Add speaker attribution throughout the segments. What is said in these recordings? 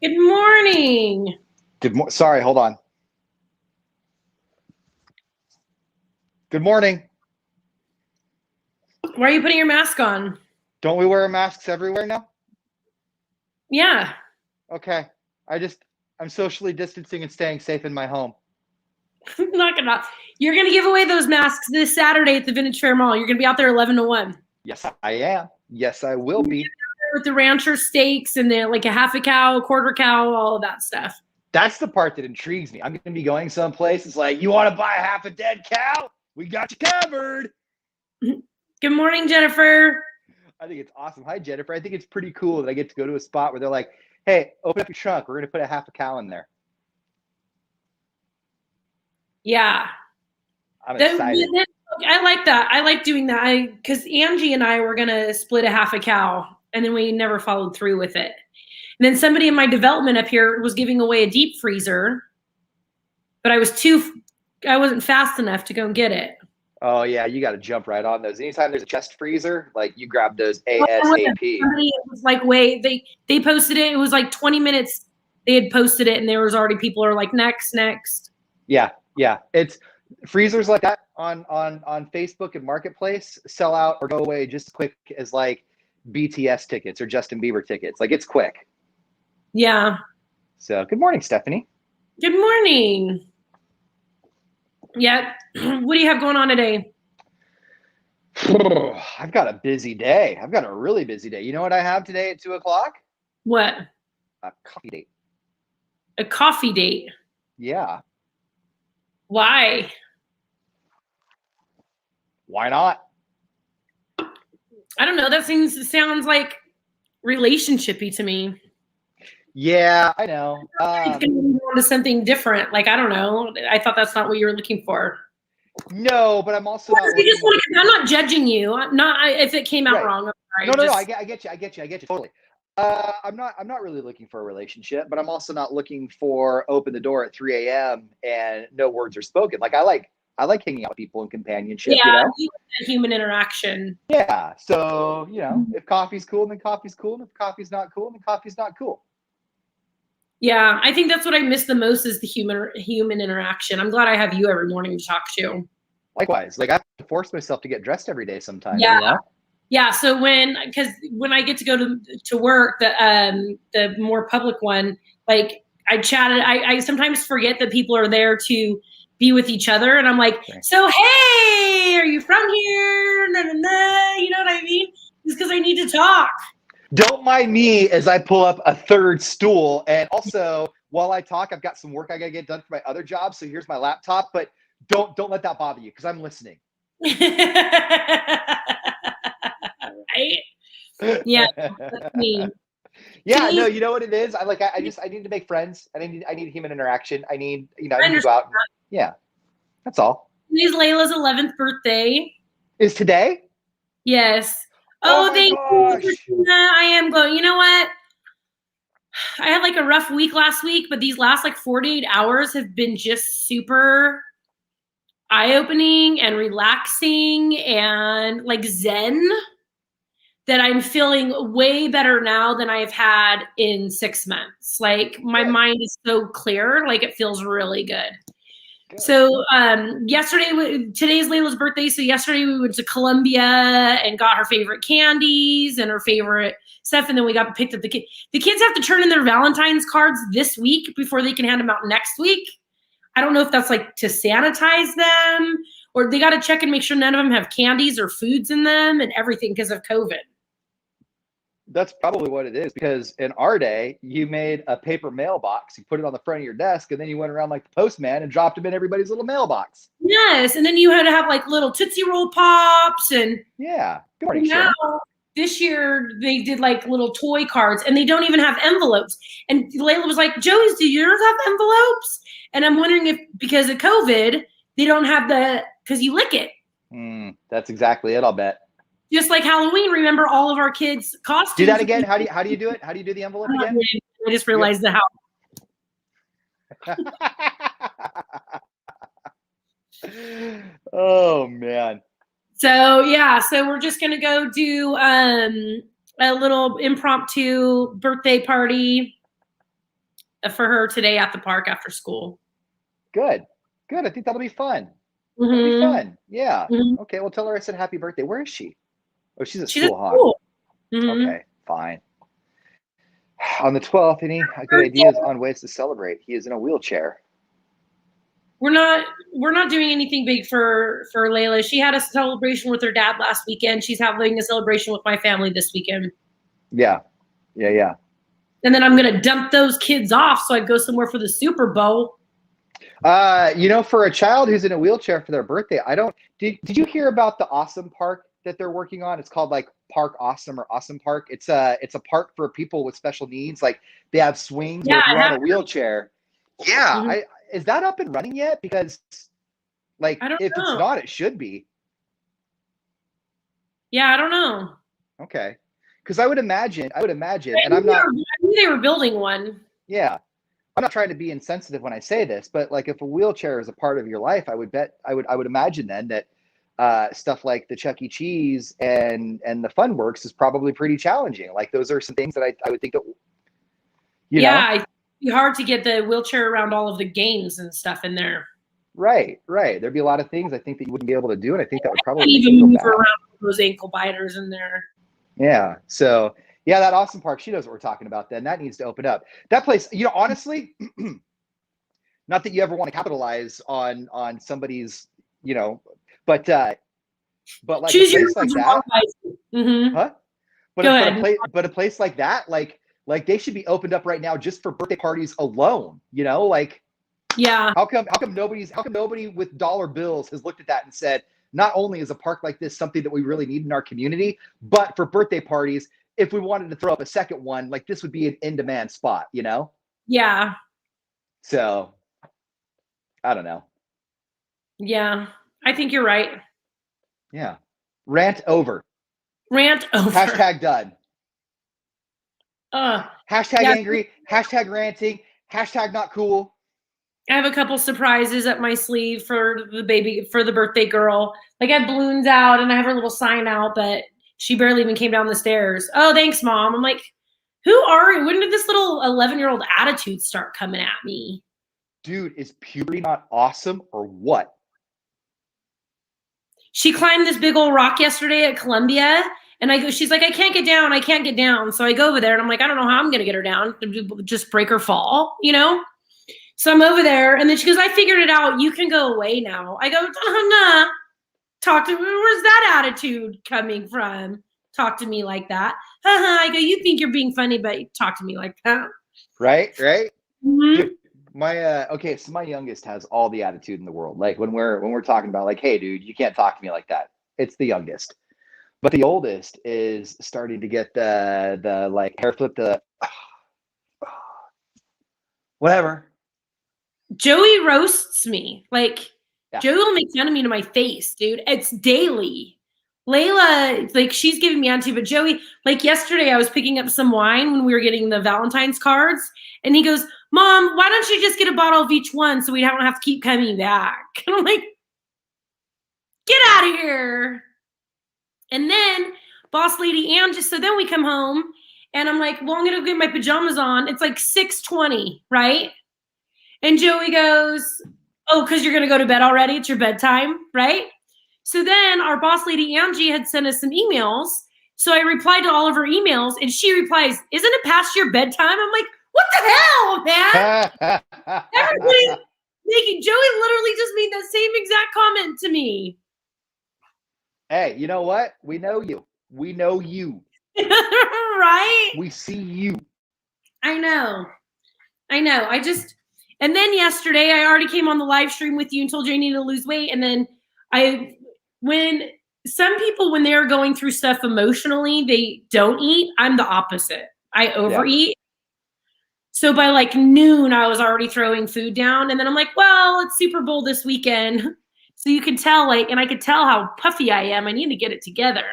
Speaker 1: Good morning.
Speaker 2: Sorry, hold on. Good morning.
Speaker 1: Why are you putting your mask on?
Speaker 2: Don't we wear masks everywhere now?
Speaker 1: Yeah.
Speaker 2: Okay. I'm socially distancing and staying safe in my home.
Speaker 1: You're gonna give away those masks this Saturday at the Vintage Fair Mall. You're gonna be out there 11 to 1.
Speaker 2: Yes, I am. Yes, I will be.
Speaker 1: With the rancher steaks and the like a half a cow, a quarter cow, all of that stuff.
Speaker 2: That's the part that intrigues me. I'm going to be going someplace. It's like, you want to buy half a dead cow? We got you covered.
Speaker 1: Good morning, Jennifer.
Speaker 2: I think it's awesome. Hi, Jennifer. I think it's pretty cool that I get to go to a spot where they're like, hey, open up your trunk. We're going to put a half a cow in there.
Speaker 1: Yeah.
Speaker 2: I'm excited.
Speaker 1: I like that. I like doing that. Because Angie and I were going to split a half a cow, and then we never followed through with it. And then somebody in my development up here was giving away a deep freezer, but I wasn't fast enough to go and get it.
Speaker 2: Oh, yeah, you got to jump right on those. Anytime there's a chest freezer, like you grab those ASAP.
Speaker 1: It was like, they posted it. It was like 20 minutes. They had posted it, and there was already people are like, next.
Speaker 2: Yeah. It's freezers like that on Facebook and Marketplace sell out or go away just as quick as like BTS tickets or Justin Bieber tickets. Like it's quick.
Speaker 1: Yeah.
Speaker 2: So good morning, Stephanie.
Speaker 1: Good morning. Yeah. What do you have going on today?
Speaker 2: I've got a busy day. I've got a really busy day. You know what I have today at 2:00?
Speaker 1: What?
Speaker 2: A coffee date.
Speaker 1: A coffee date?
Speaker 2: Yeah.
Speaker 1: Why?
Speaker 2: Why not?
Speaker 1: I don't know. That sounds like relationshipy to me.
Speaker 2: Yeah, I know.
Speaker 1: It's going to move on to something different. Like, I don't know. I thought that's not what you were looking for.
Speaker 2: No, but I'm also not.
Speaker 1: I'm not judging you. If it came out wrong. I'm sorry.
Speaker 2: No. I get you. Totally. I'm not really looking for a relationship, but I'm also not looking for open the door at 3 a.m. and no words are spoken. Like I like hanging out with people and companionship.
Speaker 1: Yeah,
Speaker 2: you know?
Speaker 1: Human interaction.
Speaker 2: Yeah. So if coffee's cool, then coffee's cool, and if coffee's not cool, then coffee's not cool.
Speaker 1: Yeah, I think that's what I miss the most is the human interaction. I'm glad I have you every morning to talk to.
Speaker 2: Likewise, like I have to force myself to get dressed every day sometimes.
Speaker 1: Yeah.
Speaker 2: You know?
Speaker 1: Yeah. So when I get to go to work, the more public one, like I chatted, I sometimes forget that people are there to be with each other, and I'm like, so hey, are you from here? No, you know what I mean? Just because I need to talk.
Speaker 2: Don't mind me as I pull up a third stool. And also, while I talk, I've got some work I got to get done for my other job. So here's my laptop. But don't let that bother you because I'm listening.
Speaker 1: Right? Yeah, that's me.
Speaker 2: Yeah, no, you know what it is? I need to make friends. I need human interaction. I need to go out. Yeah, that's all.
Speaker 1: Today's Layla's 11th birthday.
Speaker 2: Is today?
Speaker 1: Yes.
Speaker 2: Oh thank
Speaker 1: you. I am going. You know what? I had like a rough week last week, but these last like 48 hours have been just super eye-opening and relaxing and like zen, that I'm feeling way better now than I've had in 6 months. Like my mind is so clear, like it feels really good. So today's Layla's birthday. So yesterday we went to Columbia and got her favorite candies and her favorite stuff. And then we picked up the kids. The kids have to turn in their Valentine's cards this week before they can hand them out next week. I don't know if that's like to sanitize them, or they got to check and make sure none of them have candies or foods in them and everything because of COVID.
Speaker 2: That's probably what it is, because in our day, you made a paper mailbox, you put it on the front of your desk, and then you went around like the postman and dropped them in everybody's little mailbox.
Speaker 1: Yes, and then you had to have like little Tootsie Roll Pops and
Speaker 2: yeah. Good morning, Sharon.
Speaker 1: This year they did like little toy cards, and they don't even have envelopes. And Layla was like, "Joey's, do yours have envelopes?" And I'm wondering if because of COVID, they don't have because you lick it.
Speaker 2: That's exactly it, I'll bet.
Speaker 1: Just like Halloween, remember all of our kids' costumes.
Speaker 2: Do that again. How do you do it? How do you do the envelope again?
Speaker 1: I just realized the house.
Speaker 2: Oh man.
Speaker 1: So we're just gonna go do a little impromptu birthday party. for her today at the park after school.
Speaker 2: Good. I think that'll be fun.
Speaker 1: Mm-hmm.
Speaker 2: That'll be fun. Yeah.
Speaker 1: Mm-hmm.
Speaker 2: Okay. Well, tell her I said happy birthday. Where is she? Oh, she's at
Speaker 1: She's
Speaker 2: school,
Speaker 1: at
Speaker 2: huh?
Speaker 1: school. Mm-hmm.
Speaker 2: Okay. Fine. On the 12th, any good
Speaker 1: Birthday.
Speaker 2: ideas on ways to celebrate? He is in a wheelchair.
Speaker 1: We're not doing anything big for Layla. She had a celebration with her dad last weekend. She's having a celebration with my family this weekend.
Speaker 2: Yeah.
Speaker 1: And then I'm gonna dump those kids off so I go somewhere for the Super Bowl.
Speaker 2: For a child who's in a wheelchair for their birthday, did you hear about the Awesome Park that they're working on? It's called like Park Awesome or Awesome Park. It's a park for people with special needs. Like they have swings, but if you're on a wheelchair, is that up and running yet? Because like if it's not, it should be.
Speaker 1: Yeah, I don't know.
Speaker 2: Okay. Because I would imagine, and
Speaker 1: I knew they were building one.
Speaker 2: Yeah. I'm not trying to be insensitive when I say this, but like if a wheelchair is a part of your life, I would imagine then that stuff like the Chuck E. Cheese and the Fun Works is probably pretty challenging. Like those are some things that I would think that
Speaker 1: it'd be hard to get the wheelchair around all of the games and stuff in there.
Speaker 2: Right. There'd be a lot of things I think that you wouldn't be able to do, and I think that would probably
Speaker 1: even move around those ankle biters in there.
Speaker 2: Yeah. So yeah, that Awesome Park, she knows what we're talking about then. That needs to open up. That place, honestly, not that you ever want to capitalize on somebody's, but like
Speaker 1: choose
Speaker 2: a place like that.
Speaker 1: Mm-hmm.
Speaker 2: Huh? But a place like that, like they should be opened up right now just for birthday parties alone, like
Speaker 1: yeah.
Speaker 2: How come nobody with dollar bills has looked at that and said, not only is a park like this something that we really need in our community, but for birthday parties, if we wanted to throw up a second one, like this would be an in-demand spot,
Speaker 1: Yeah.
Speaker 2: So, I don't know.
Speaker 1: Yeah, I think you're right.
Speaker 2: Yeah. Rant over. Hashtag done. Hashtag angry. Hashtag ranting. Hashtag not cool.
Speaker 1: I have a couple surprises up my sleeve for the birthday girl. Like I have balloons out and I have her little sign out, but she barely even came down the stairs. Oh, thanks, Mom. I'm like, who are you? When did this little 11-year-old attitude start coming at me?
Speaker 2: Dude, is puberty not awesome or what?
Speaker 1: She climbed this big old rock yesterday at Columbia, and she's like, I can't get down. So I go over there and I'm like, I don't know how I'm going to get her down. Just break her fall, So I'm over there, and then she goes, I figured it out. You can go away now. I go, nah. Talk to me. Where's that attitude coming from? Talk to me like that. I go, you think you're being funny, but talk to me like that.
Speaker 2: Right?
Speaker 1: Mm-hmm.
Speaker 2: Dude, so my youngest has all the attitude in the world. Like when we're talking about like, hey, dude, you can't talk to me like that. It's the youngest. But the oldest is starting to get the like hair flip, whatever.
Speaker 1: Joey roasts me. Joey will make fun of me to my face, dude. It's daily. Layla, like she's giving me attitude, but Joey, like yesterday I was picking up some wine when we were getting the Valentine's cards, and he goes, Mom, why don't you just get a bottle of each one so we don't have to keep coming back? And I'm like, get out of here. And then boss lady Ann so then we come home and I'm like, well, I'm gonna get my pajamas on. It's like 6:20, right? And Joey goes, oh, because you're going to go to bed already? It's your bedtime, right? So then our boss lady, Angie, had sent us some emails. So I replied to all of her emails, and she replies, isn't it past your bedtime? I'm like, what the hell, man? Everybody's making, Joey literally just made that same exact comment to me.
Speaker 2: Hey, you know what? We know you.
Speaker 1: Right?
Speaker 2: We see you.
Speaker 1: I know. And then yesterday, I already came on the live stream with you and told you I needed to lose weight. And then when some people, when they're going through stuff emotionally, they don't eat. I'm the opposite. I overeat. Yeah. So by like noon, I was already throwing food down. And then I'm like, well, it's Super Bowl this weekend. So you can tell, and I could tell how puffy I am. I need to get it together.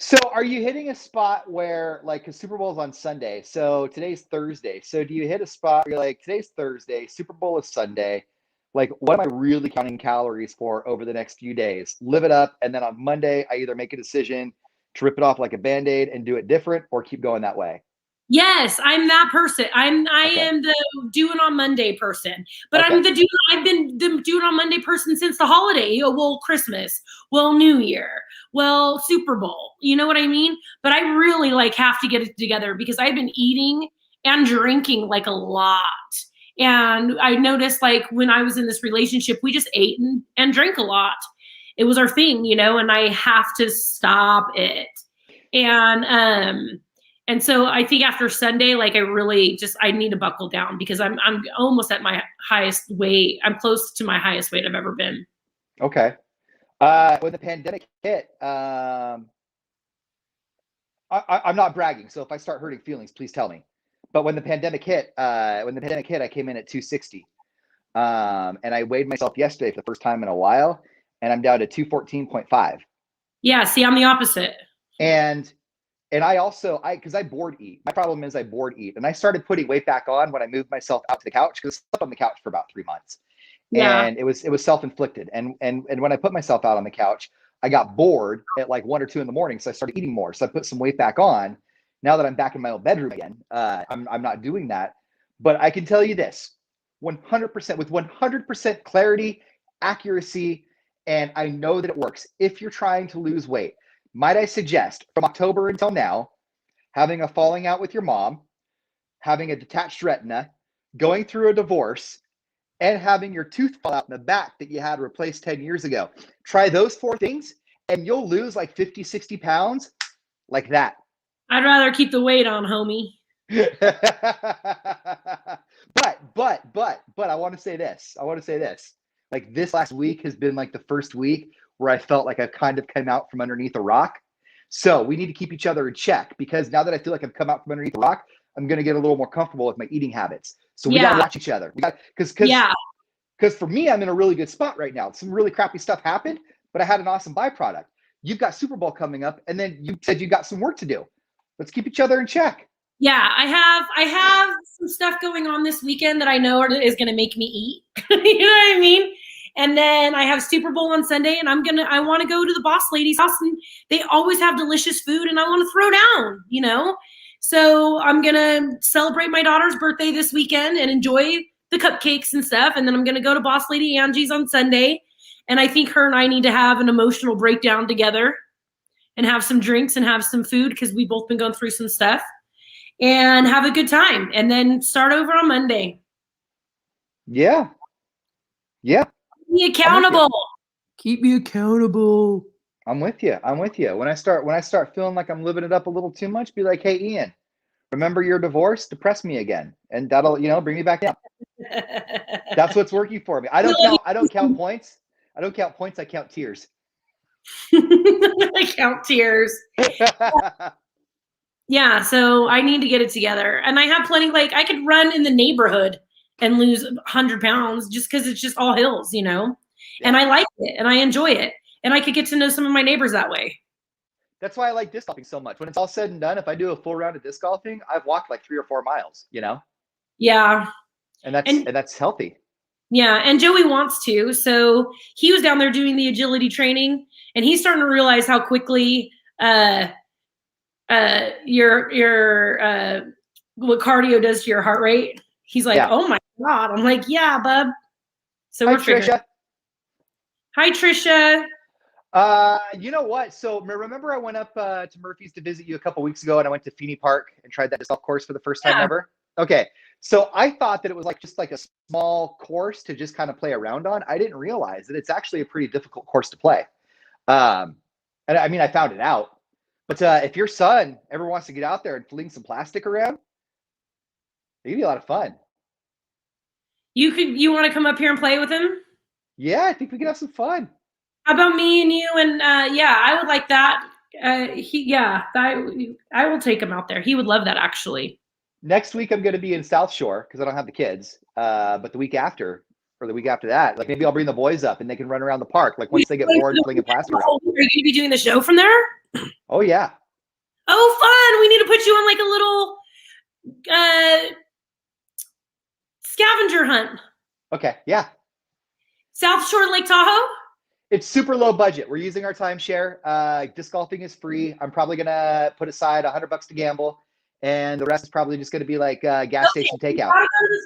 Speaker 2: So are you hitting a spot where, like, because Super Bowl is on Sunday, so today's Thursday. So do you hit a spot where you're like, today's Thursday, Super Bowl is Sunday. Like, what am I really counting calories for over the next few days? Live it up, and then on Monday, I either make a decision to rip it off like a Band-Aid and do it different or keep going that way.
Speaker 1: Yes, I'm that person. I
Speaker 2: Okay.
Speaker 1: am the do it on Monday person. But
Speaker 2: Okay.
Speaker 1: I've been the do it on Monday person since the holiday. Well, Christmas, well, New Year, well, Super Bowl. You know what I mean? But I really like have to get it together because I've been eating and drinking like a lot. And I noticed like when I was in this relationship, we just ate and drank a lot. It was our thing, and I have to stop it. And and so I think after Sunday, like I need to buckle down because I'm almost at my highest weight. I'm close to my highest weight I've ever been.
Speaker 2: Okay. When the pandemic hit, I'm not bragging, so if I start hurting feelings, please tell me. But when the pandemic hit, I came in at 260, and I weighed myself yesterday for the first time in a while, and I'm down to 214.5.
Speaker 1: Yeah, see, I'm the opposite.
Speaker 2: And because I board eat. My problem is I board eat, and I started putting weight back on when I moved myself out to the couch because I slept on the couch for about 3 months,
Speaker 1: Yeah.
Speaker 2: and it was self-inflicted. And when I put myself out on the couch, I got bored at like 1 or 2 in the morning, so I started eating more. So I put some weight back on. Now that I'm back in my own bedroom again, I'm not doing that. But I can tell you this, 100% with 100% clarity, accuracy, and I know that it works. If you're trying to lose weight, might I suggest from October until now, having a falling out with your mom, having a detached retina, going through a divorce, and having your tooth fall out in the back that you had replaced 10 years ago. Try those 4 things and you'll lose like 50, 60 pounds like that.
Speaker 1: I'd rather keep the weight on, homie.
Speaker 2: but I want to say this. Like this last week has been like the first week where I felt like I've kind of come out from underneath a rock. So we need to keep each other in check because now that I feel like I've come out from underneath the rock, I'm going to get a little more comfortable with my eating habits. So we got to watch each other. Because for me, I'm in a really good spot right now. Some really crappy stuff happened, but I had an awesome byproduct. You've got Super Bowl coming up, and then you said you got some work to do. Let's keep each other in check.
Speaker 1: Yeah, I have some stuff going on this weekend that I know is going to make me eat. You know what I mean? And then I have Super Bowl on Sunday, and I want to go to the boss lady's house, and they always have delicious food, and I want to throw down. So I'm gonna celebrate my daughter's birthday this weekend and enjoy the cupcakes and stuff, and then I'm gonna go to Boss Lady Angie's on Sunday, and I think her and I need to have an emotional breakdown together, and have some drinks and have some food because we've both been going through some stuff, and have a good time, and then start over on Monday.
Speaker 2: Yeah.
Speaker 1: Be accountable. Keep me accountable.
Speaker 2: I'm with you. When I start feeling like I'm living it up a little too much, be like, hey, Ian, remember your divorce? Depress me again, and that'll bring me back down. That's what's working for me. I don't count points. I count tears.
Speaker 1: I count tears. Yeah, so I need to get it together, and I have plenty. Like I could run in the neighborhood and lose 100 pounds just because it's just all hills,
Speaker 2: Yeah.
Speaker 1: And I like it and I enjoy it, and I could get to know some of my neighbors that way.
Speaker 2: That's why I like disc golfing so much. When it's all said and done, if I do a full round of disc golfing, I've walked like 3 or 4 miles.
Speaker 1: Yeah,
Speaker 2: And that's healthy.
Speaker 1: Yeah, and Joey wants to. So he was down there doing the agility training, and he's starting to realize how quickly your what cardio does to your heart rate. He's like, yeah. Oh my God. I'm like, yeah, bub. So
Speaker 2: we're Trisha.
Speaker 1: Hi, Trisha.
Speaker 2: You know what? So remember I went up to Murphy's to visit you a couple weeks ago, and I went to Feeney Park and tried that golf course for the first time ever? Okay. So I thought that it was just like a small course to just kind of play around on. I didn't realize that it's actually a pretty difficult course to play. And I mean, I found it out. But if your son ever wants to get out there and fling some plastic around, it'd be a lot of fun.
Speaker 1: You want to come up here and play with him?
Speaker 2: Yeah, I think we could have some fun.
Speaker 1: How about me and you? And yeah, I would like that. I will take him out there. He would love that, actually.
Speaker 2: Next week I'm going to be in South Shore because I don't have the kids. But the week after, or the week after that, maybe I'll bring the boys up and they can run around the park. Once they get bored flinging plastic around.
Speaker 1: Are you going to be doing the show from there?
Speaker 2: Oh yeah.
Speaker 1: Oh, fun! We need to put you on a little scavenger hunt.
Speaker 2: Okay. Yeah.
Speaker 1: South Shore, Lake Tahoe.
Speaker 2: It's super low budget. We're using our timeshare. Disc golfing is free. I'm probably gonna put aside $100 to gamble, and the rest is probably just going to be like gas
Speaker 1: Okay,
Speaker 2: station takeout.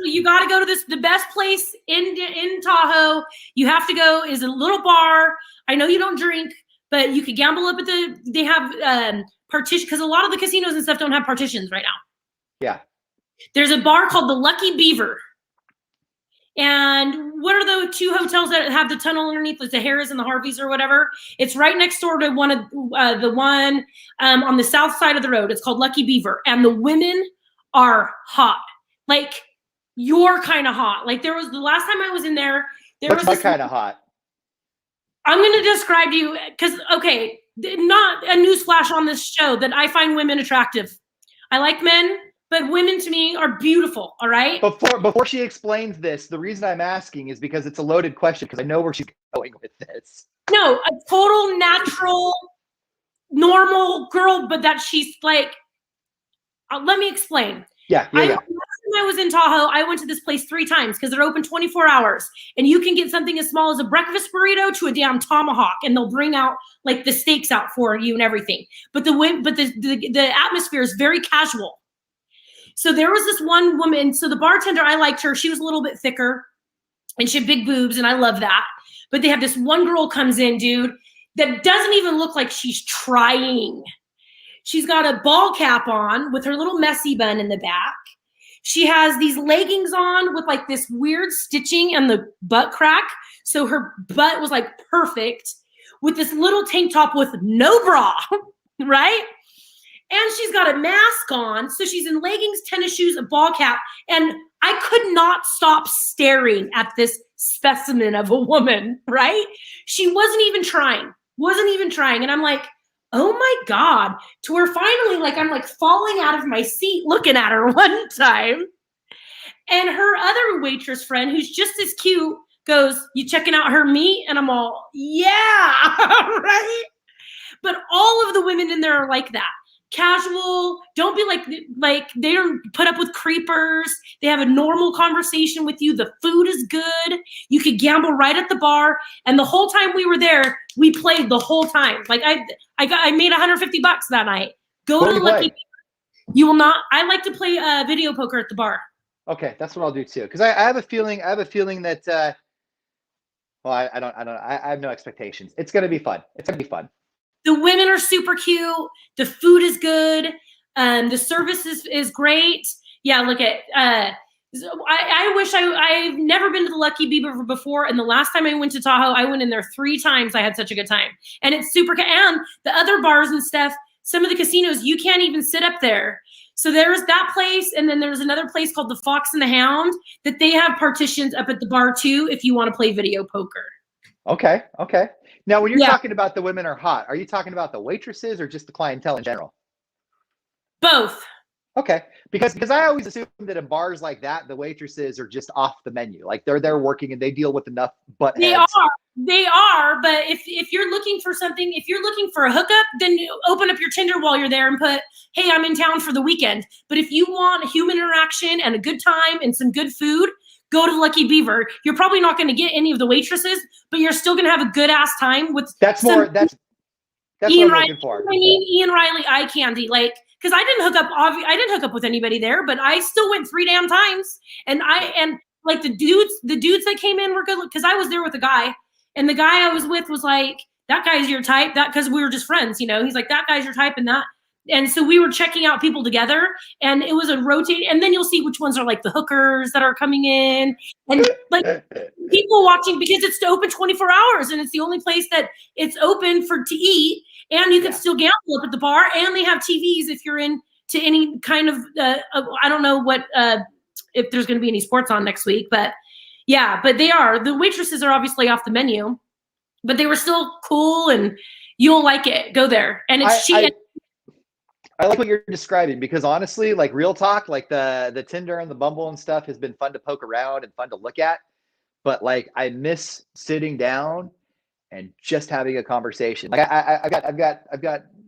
Speaker 1: you gotta go to this. The best place in Tahoe you have to go is a little bar. I know you don't drink, but you could gamble up at they have partition, because a lot of the casinos and stuff don't have partitions right now.
Speaker 2: Yeah.
Speaker 1: There's a bar called the Lucky Beaver. And what are the two hotels that have the tunnel underneath? It's the Harris and the Harveys or whatever. It's right next door to one of the one on the south side of the road. It's called Lucky Beaver, and the women are hot, like your kind of hot. Like there was the last time I was in there.
Speaker 2: What's my kind of hot?
Speaker 1: I'm going to describe to you because okay, not a newsflash on this show that I find women attractive. I like men. But women to me are beautiful, all right?
Speaker 2: Before she explains this, the reason I'm asking is because it's a loaded question, because I know where she's going with this.
Speaker 1: No, a total natural, normal girl, but that she's like, let me explain.
Speaker 2: Yeah.
Speaker 1: Last time I was in Tahoe, I went to this place 3 times because they're open 24 hours. And you can get something as small as a breakfast burrito to a damn tomahawk, and they'll bring out like the steaks out for you and everything. But the atmosphere is very casual. So there was this one woman. So the bartender, I liked her. She was a little bit thicker and she had big boobs, and I love that. But they have this one girl comes in, dude, that doesn't even look like she's trying. She's got a ball cap on with her little messy bun in the back. She has these leggings on with like this weird stitching and the butt crack. So her butt was like perfect, with this little tank top with no bra, right? And she's got a mask on. So she's in leggings, tennis shoes, a ball cap. And I could not stop staring at this specimen of a woman, right? She wasn't even trying. And I'm like, oh my God. To where finally, like, I'm like falling out of my seat looking at her one time. And her other waitress friend, who's just as cute, goes, you checking out her meat? And I'm all, yeah, right? But all of the women in there are like that. Casual, don't be like they don't put up with creepers. They have a normal conversation with you. The food is good. You could gamble right at the bar. And the whole time we were there, we played the whole time. Like I made $150 that night. Go to Lucky. You will not. I like to play video poker at the bar.
Speaker 2: Okay, that's what I'll do too. Because I have a feeling. That. Well, I don't. I have no expectations. It's gonna be fun.
Speaker 1: The women are super cute. The food is good. The service is great. Yeah, look at. I wish I've never been to the Lucky Beaver before, and the last time I went to Tahoe, I went in there 3 times. I had such a good time, and it's super. And the other bars and stuff, some of the casinos, you can't even sit up there. So there's that place, and then there's another place called the Fox and the Hound that they have partitions up at the bar too if you want to play video poker.
Speaker 2: Okay. Now, when you're talking about the women are hot, are you talking about the waitresses or just the clientele in general?
Speaker 1: Both.
Speaker 2: Okay, because I always assume that in bars like that, the waitresses are just off the menu. Like they're there working and they deal with enough butt heads.
Speaker 1: They are. But if you're looking for something, if you're looking for a hookup, then you open up your Tinder while you're there and put, hey, I'm in town for the weekend. But if you want human interaction and a good time and some good food, go to Lucky Beaver. You're probably not going to get any of the waitresses, but you're still going to have a good ass time with.
Speaker 2: That's Ian what I'm looking for.
Speaker 1: I mean, Ian Riley eye candy, like, because I didn't hook up with anybody there, but I still went 3 damn times, and like the dudes that came in were good because I was there with a guy, and the guy I was with was like, that guy's your type, that because we were just friends, you know. He's like, that guy's your type, and that. And so we were checking out people together, and it was a rotate. And then you'll see which ones are like the hookers that are coming in, and like people watching because it's open 24 hours, and it's the only place that it's open to eat, and you can still gamble up at the bar, and they have TVs if you're into any kind of I don't know what if there's going to be any sports on next week, but yeah, but the waitresses are obviously off the menu, but they were still cool, and you'll like it. Go there, and it's cheap.
Speaker 2: I like what you're describing because honestly, like real talk, like the Tinder and the Bumble and stuff has been fun to poke around and fun to look at. But like I miss sitting down and just having a conversation. Like I've got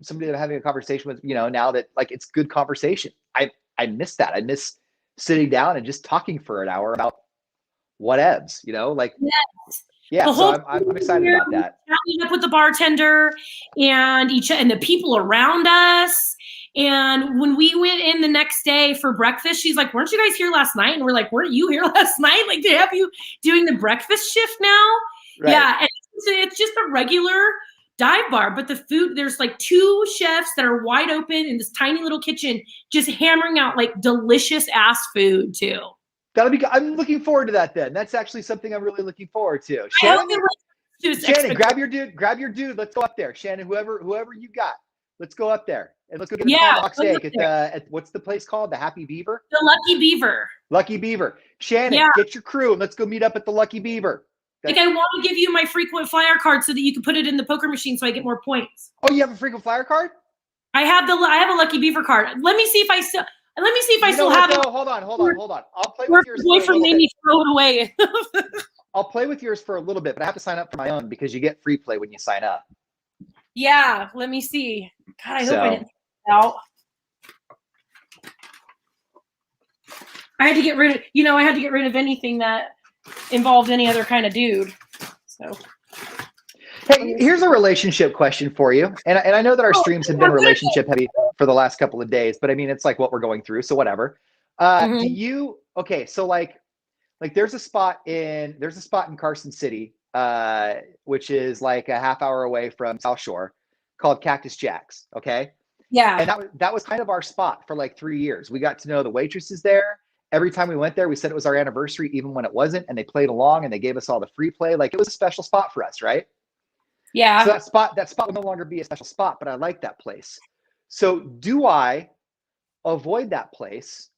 Speaker 2: somebody that I'm having a conversation with, you know, now that like it's good conversation. I miss that. I miss sitting down and just talking for an hour about whatevs, you know, like.
Speaker 1: Yes.
Speaker 2: Yeah,
Speaker 1: The
Speaker 2: so
Speaker 1: whole
Speaker 2: I'm excited about that.
Speaker 1: chatting up with the bartender and the people around us. And when we went in the next day for breakfast, she's like, "Weren't you guys here last night?" And we're like, "Weren't you here last night? Like, they have you doing the breakfast shift now?"
Speaker 2: Right.
Speaker 1: Yeah, and it's just a regular dive bar, but the food, there's like 2 chefs that are wide open in this tiny little kitchen, just hammering out like delicious ass food too.
Speaker 2: That'll be. I'm looking forward to that. Then that's actually something I'm really looking forward to. Shannon, grab your dude. Let's go up there. Shannon, whoever you got, let's go up there and let's go get a tomahawk steak at what's the place called? The Happy Beaver.
Speaker 1: The Lucky Beaver.
Speaker 2: Lucky Beaver. Shannon, get your crew and let's go meet up at the Lucky Beaver.
Speaker 1: Like, I want to give you my frequent flyer card so that you can put it in the poker machine so I get more points.
Speaker 2: Oh, you have a frequent flyer card?
Speaker 1: I have a Lucky Beaver card. Let me see if I still have it.
Speaker 2: Hold on. I'll play with yours.
Speaker 1: Your boyfriend made me throw it away.
Speaker 2: I'll play with yours for a little bit, but I have to sign up for my own because you get free play when you sign up.
Speaker 1: Yeah, let me see. God, I hope I didn't out. I had to get rid of anything that involved any other kind of dude. So,
Speaker 2: hey, here's a relationship question for you, and I know that our streams have been relationship heavy for the last couple of days, but I mean it's like what we're going through, so whatever. Do you so like there's a spot in Carson City, which is like a half hour away from South Shore, called Cactus Jack's. Okay.
Speaker 1: Yeah.
Speaker 2: And that was kind of our spot for like 3 years. We got to know the waitresses there. Every time we went there, we said it was our anniversary, even when it wasn't. And they played along and they gave us all the free play. Like, it was a special spot for us, right?
Speaker 1: Yeah.
Speaker 2: So that spot will no longer be a special spot, but I like that place. So do I avoid that place?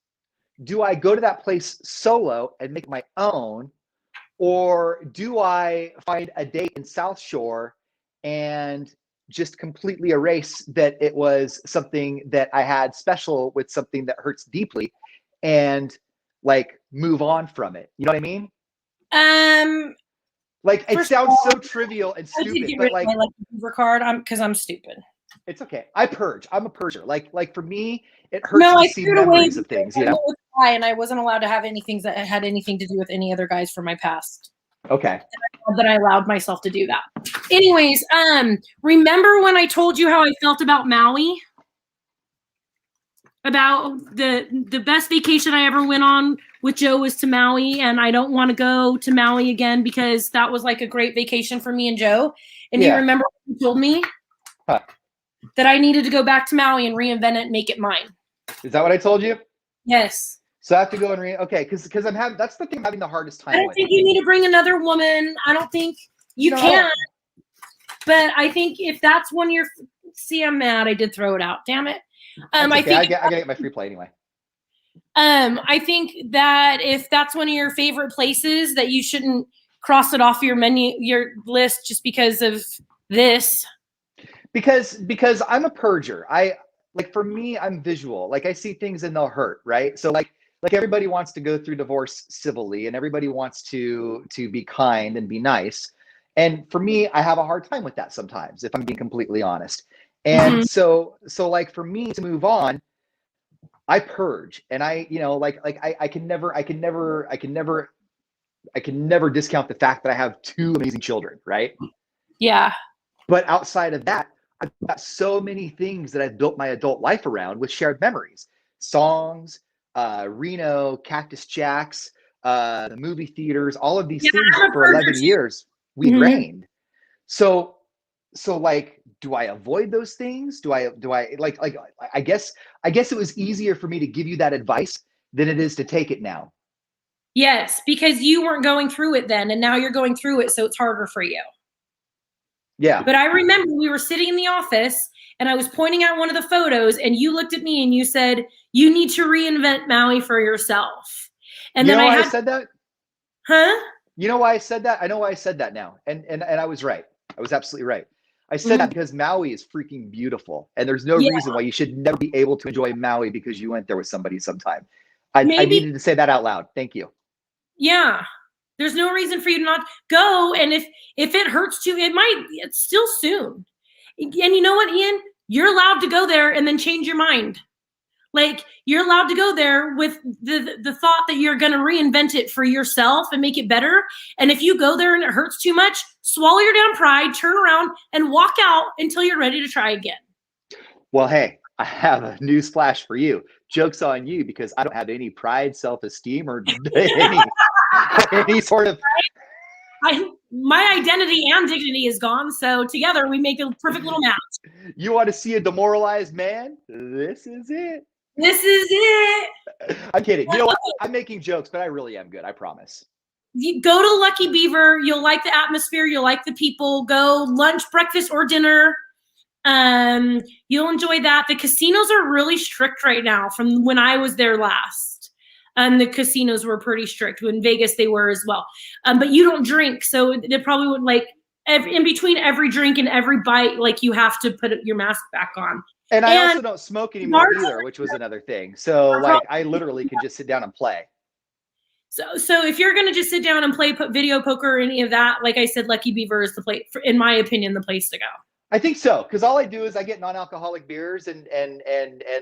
Speaker 2: Do I go to that place solo and make my own? Or do I find a date in South Shore and just completely erase that it was something that I had special with something that hurts deeply and like move on from it? You know what I mean? Like, it sounds so trivial and stupid,
Speaker 1: I did get rid of my Lucky Beaver card because I'm stupid.
Speaker 2: It's okay. I purge. I'm a purger. Like for me, it hurts to see memories of things, you know?
Speaker 1: And I wasn't allowed to have anything that had anything to do with any other guys from my past.
Speaker 2: Okay.
Speaker 1: That I allowed myself to do that. Anyways, remember when I told you how I felt about Maui? About the best vacation I ever went on with Joe was to Maui, and I don't want to go to Maui again because that was like a great vacation for me and Joe. And do you remember what you told me?
Speaker 2: Huh.
Speaker 1: That I needed to go back to Maui and reinvent it and make it mine.
Speaker 2: Is that what I told you?
Speaker 1: Yes.
Speaker 2: So I have to go and because that's the thing I'm having the hardest time with.
Speaker 1: I don't think you need to bring another woman. I don't think you can. But I think if that's one you're, I'm mad. I did throw it out. Damn it.
Speaker 2: I think I gotta get my free play anyway.
Speaker 1: I think that if that's one of your favorite places, that you shouldn't cross it off your list just because of this. Because I'm a purger. For me, I'm visual. Like, I see things and they'll hurt, right? So like everybody wants to go through divorce civilly, and everybody wants to be kind and be nice. And for me, I have a hard time with that sometimes, if I'm being completely honest. And so like, for me to move on, I purge, and I can never discount the fact that I have 2 amazing children, right? Yeah.
Speaker 2: But outside of that, I've got so many things that I've built my adult life around with shared memories, songs, Reno, Cactus Jack's, the movie theaters, all of these things for 11 years we reigned. So like, do I avoid those things? Do I like I guess it was easier for me to give you that advice than it is to take it now.
Speaker 1: Yes, because you weren't going through it then, and now you're going through it, so it's harder for you.
Speaker 2: Yeah.
Speaker 1: But I remember we were sitting in the office and I was pointing out one of the photos, and you looked at me and you said, "You need to reinvent Maui for yourself." And then I
Speaker 2: said that?
Speaker 1: Huh?
Speaker 2: You know why I said that? I know why I said that now. And I was right. I was absolutely right. I said that because Maui is freaking beautiful, and there's no reason why you should never be able to enjoy Maui because you went there with somebody sometime. I needed to say that out loud. Thank you.
Speaker 1: Yeah. There's no reason for you to not go. And if it hurts you, it's still soon. And you know what, Ian? You're allowed to go there and then change your mind. Like, you're allowed to go there with the thought that you're going to reinvent it for yourself and make it better. And if you go there and it hurts too much, swallow your damn pride, turn around and walk out until you're ready to try again.
Speaker 2: Well, hey, I have a news flash for you. Joke's on you, because I don't have any pride, self-esteem, or any sort of.
Speaker 1: My identity and dignity is gone. So together we make a perfect little match.
Speaker 2: You want to see a demoralized man? This is it.
Speaker 1: This is it.
Speaker 2: I'm kidding. You know what? I'm making jokes, but I really am good. I promise.
Speaker 1: You go to Lucky Beaver. You'll like the atmosphere. You'll like the people. Go lunch, breakfast, or dinner. You'll enjoy that. The casinos are really strict right now from when I was there last. The casinos were pretty strict. In Vegas, they were as well. But you don't drink, so they probably would like in between every drink and every bite, like you have to put your mask back on.
Speaker 2: And I also don't smoke anymore either, which was another thing. So like I literally can just sit down and play.
Speaker 1: So if you're going to just sit down and play video poker or any of that, like I said, Lucky Beaver is the place, in my opinion, the place to go.
Speaker 2: I think so, because all I do is I get non-alcoholic beers and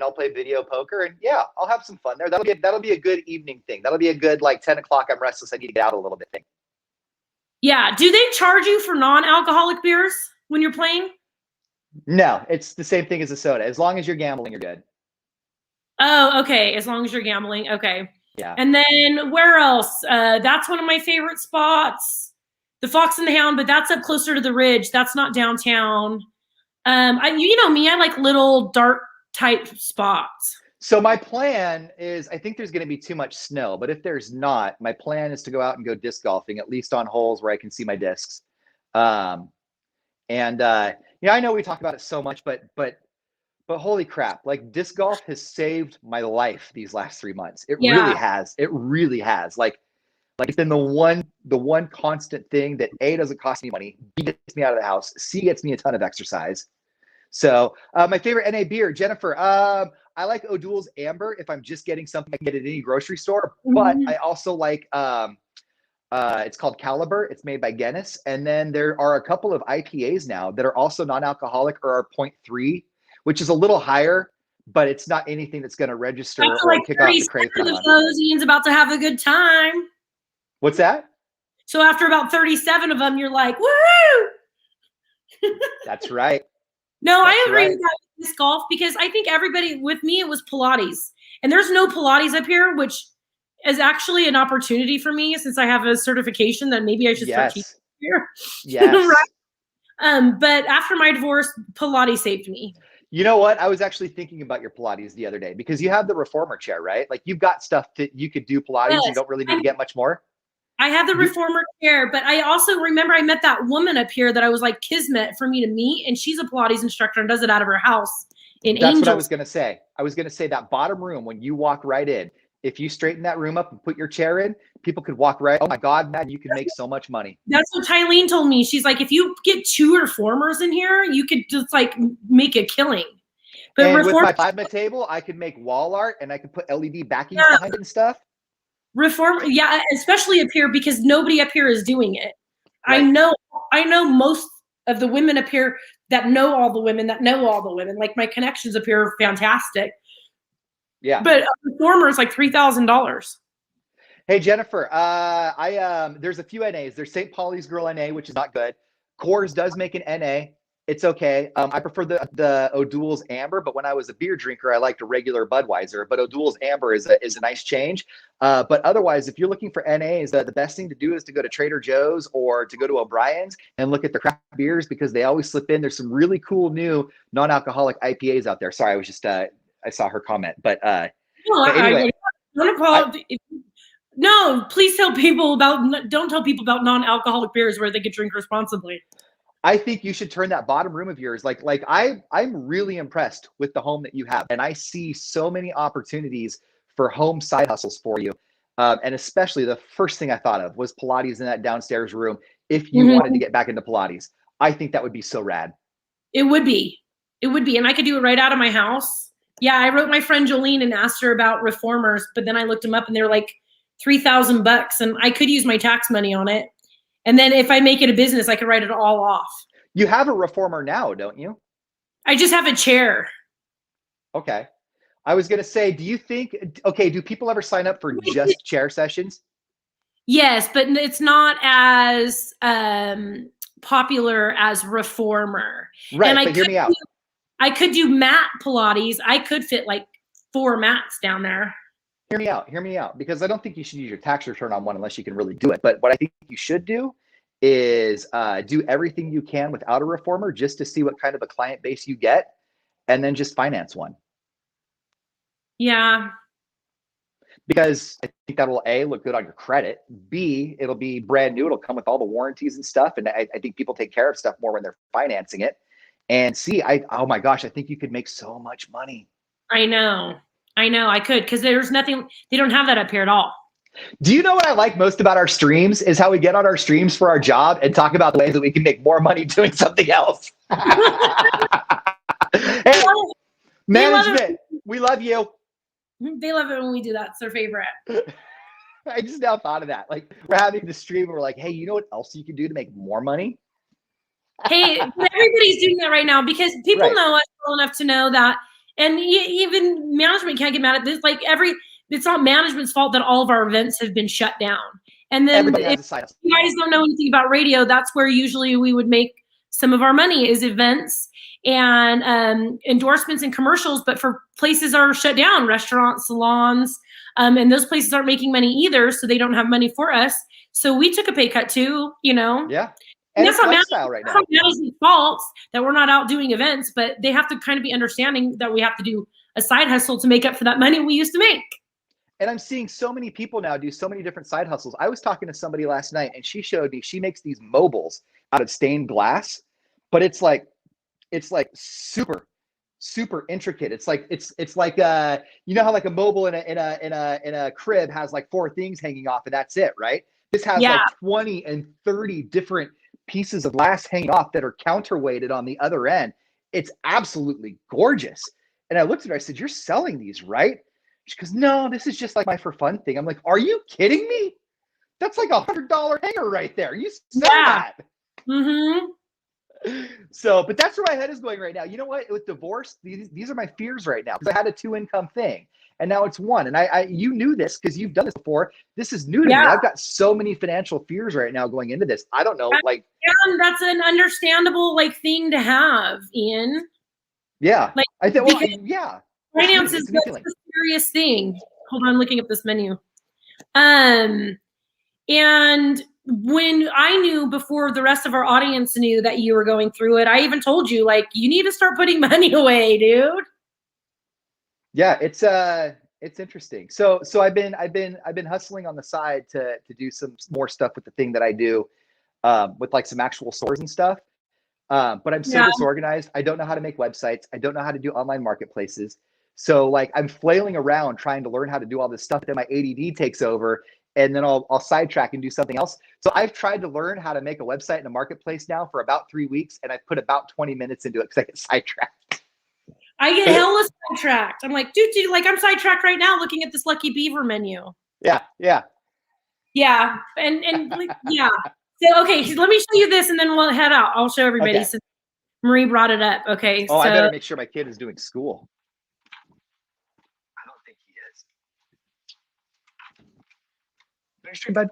Speaker 2: I'll play video poker, and yeah, I'll have some fun there. That'll be a good evening thing. That'll be a good like 10 o'clock. I'm restless. I need to get out a little bit thing.
Speaker 1: Yeah. Do they charge you for non-alcoholic beers when you're playing?
Speaker 2: No, it's the same thing as a soda. As long as you're gambling, you're good.
Speaker 1: Oh, okay. As long as you're gambling. Okay.
Speaker 2: Yeah.
Speaker 1: And then where else? That's one of my favorite spots. The Fox and the Hound, but that's up closer to the Ridge. That's not downtown. You know me, I like little dark type spots.
Speaker 2: So my plan is, I think there's going to be too much snow, but if there's not, my plan is to go out and go disc golfing, at least on holes where I can see my discs. Yeah, I know we talk about it so much, but holy crap, like disc golf has saved my life these last 3 months. It really has. It really has. Like it's been the one constant thing that A, doesn't cost me money, B, gets me out of the house, C, gets me a ton of exercise. So my favorite NA beer, Jennifer, I like O'Doul's Amber if I'm just getting something I can get at any grocery store, but I also like it's called Caliber. It's made by Guinness. And then there are a couple of IPAs now that are also non-alcoholic or are 0.3, which is a little higher, but it's not anything that's going to register or like kick off the crave.
Speaker 1: Ian's about to have a good time.
Speaker 2: What's that?
Speaker 1: So after about 37 of them, you're like, woo!
Speaker 2: That's right.
Speaker 1: No, I agree with that with disc golf, because I think everybody, with me, it was Pilates. And there's no Pilates up here, which is actually an opportunity for me since I have a certification that maybe I should start teaching here.
Speaker 2: Yes.
Speaker 1: Right? But after my divorce, Pilates saved me.
Speaker 2: You know what? I was actually thinking about your Pilates the other day, because you have the reformer chair, right? Like you've got stuff that you could do Pilates. Yes. You don't really need to get much more.
Speaker 1: I have the reformer chair, but I also remember I met that woman up here that I was like kismet for me to meet, and she's a Pilates instructor and does it out of her house in Angels.
Speaker 2: That's what I was going to say. I was going to say that bottom room, when you walk right in, if you straighten that room up and put your chair in, people could walk right. Oh my God, man, you can make so much money.
Speaker 1: That's what Tylene told me. She's like, if you get 2 reformers in here, you could just like make a killing.
Speaker 2: But and with my plasma table, I could make wall art and I could put LED backings behind it and stuff.
Speaker 1: Yeah, especially up here, because nobody up here is doing it. Right. I know most of the women up here that know all the women that know all the women. Like my connections up here are fantastic.
Speaker 2: Yeah.
Speaker 1: But a reformer is like $3,000.
Speaker 2: Hey, Jennifer, there's a few NAs. There's St. Pauli's Girl NA, which is not good. Coors does make an NA. It's okay. I prefer the O'Doul's Amber, but when I was a beer drinker, I liked a regular Budweiser. But O'Doul's Amber is a nice change. But otherwise, if you're looking for NAs, the best thing to do is to go to Trader Joe's or to go to O'Brien's and look at the craft beers, because they always slip in. There's some really cool new non-alcoholic IPAs out there. Sorry, I was just I saw her comment, but anyway.
Speaker 1: No, please tell people don't tell people about non-alcoholic beers where they could drink responsibly.
Speaker 2: I think you should turn that bottom room of yours. I'm really impressed with the home that you have. And I see so many opportunities for home side hustles for you. And especially the first thing I thought of was Pilates in that downstairs room. If you wanted to get back into Pilates, I think that would be so rad.
Speaker 1: It would be. And I could do it right out of my house. Yeah, I wrote my friend Jolene and asked her about reformers, but then I looked them up and they're like $3,000, and I could use my tax money on it. And then if I make it a business, I could write it all off.
Speaker 2: You have a reformer now, don't you?
Speaker 1: I just have a chair.
Speaker 2: Okay. I was going to say, do you think, okay, do people ever sign up for just chair sessions?
Speaker 1: Yes, but it's not as popular as reformer.
Speaker 2: Right,
Speaker 1: And
Speaker 2: but hear me out.
Speaker 1: I could do mat Pilates. I could fit like 4 mats down there.
Speaker 2: Hear me out, because I don't think you should use your tax return on one unless you can really do it. But what I think you should do is do everything you can without a reformer just to see what kind of a client base you get, and then just finance one.
Speaker 1: Yeah.
Speaker 2: Because I think that will A, look good on your credit. B, it'll be brand new. It'll come with all the warranties and stuff. And I think people take care of stuff more when they're financing it. And C, oh my gosh, I think you could make so much money.
Speaker 1: I know I could, because there's nothing, they don't have that up here at all.
Speaker 2: Do you know what I like most about our streams is how we get on our streams for our job and talk about the ways that we can make more money doing something else. Hey, management, we love you.
Speaker 1: They love it when we do that. It's their favorite.
Speaker 2: I just now thought of that. Like, we're having the stream and we're like, hey, you know what else you can do to make more money?
Speaker 1: Hey, everybody's doing that right now, because people know us well enough to know that. And even management can't get mad at this. Like, it's not management's fault that all of our events have been shut down. And then if you guys don't know anything about radio, that's where usually we would make some of our money, is events and endorsements and commercials. But for places are shut down, restaurants, salons, and those places aren't making money either, so they don't have money for us. So we took a pay cut too,
Speaker 2: Yeah. And that's not management's
Speaker 1: fault that we're not out doing events, but they have to kind of be understanding that we have to do a side hustle to make up for that money we used to make.
Speaker 2: And I'm seeing so many people now do so many different side hustles. I was talking to somebody last night, and she showed me she makes these mobiles out of stained glass, but it's like super intricate. It's like you know how like a mobile in a crib has like 4 things hanging off, and that's it, right? This has like 20 and 30 different pieces of glass hanging off that are counterweighted on the other end. It's absolutely gorgeous. And I looked at her, I said, "You're selling these, right?" She goes, "No, this is just like my for fun thing." I'm like, "Are you kidding me? That's like $100 hanger right there. You sell that."
Speaker 1: Mm-hmm.
Speaker 2: So, but that's where my head is going right now. You know what? With divorce, these are my fears right now, because I had a 2-income thing, and now it's 1. And you knew this because you've done this before. This is new to me. I've got so many financial fears right now going into this. I don't know, like.
Speaker 1: Yeah, that's an understandable thing to have, Ian.
Speaker 2: Yeah,
Speaker 1: like,
Speaker 2: I think. Well, yeah.
Speaker 1: Finance is a serious thing. Hold on, I'm looking up this menu. And when I knew, before the rest of our audience knew that you were going through it, I even told you, like, you need to start putting money away, dude.
Speaker 2: Yeah, it's interesting. So I've been hustling on the side to do some more stuff with the thing that I do, with like some actual stores and stuff. But I'm so disorganized. I don't know how to make websites. I don't know how to do online marketplaces. So like I'm flailing around trying to learn how to do all this stuff, then my ADD takes over, and then I'll sidetrack and do something else. So I've tried to learn how to make a website and a marketplace now for about 3 weeks, and I've put about 20 minutes into it because I get sidetracked.
Speaker 1: I get hella sidetracked. I'm like, dude, like I'm sidetracked right now looking at this Lucky Beaver menu.
Speaker 2: Yeah.
Speaker 1: And like, yeah. So, okay, let me show you this, and then we'll head out. I'll show everybody since Marie brought it up. Okay.
Speaker 2: Oh, so I better make sure my kid is doing school. I don't think he is. Finish stream, bud.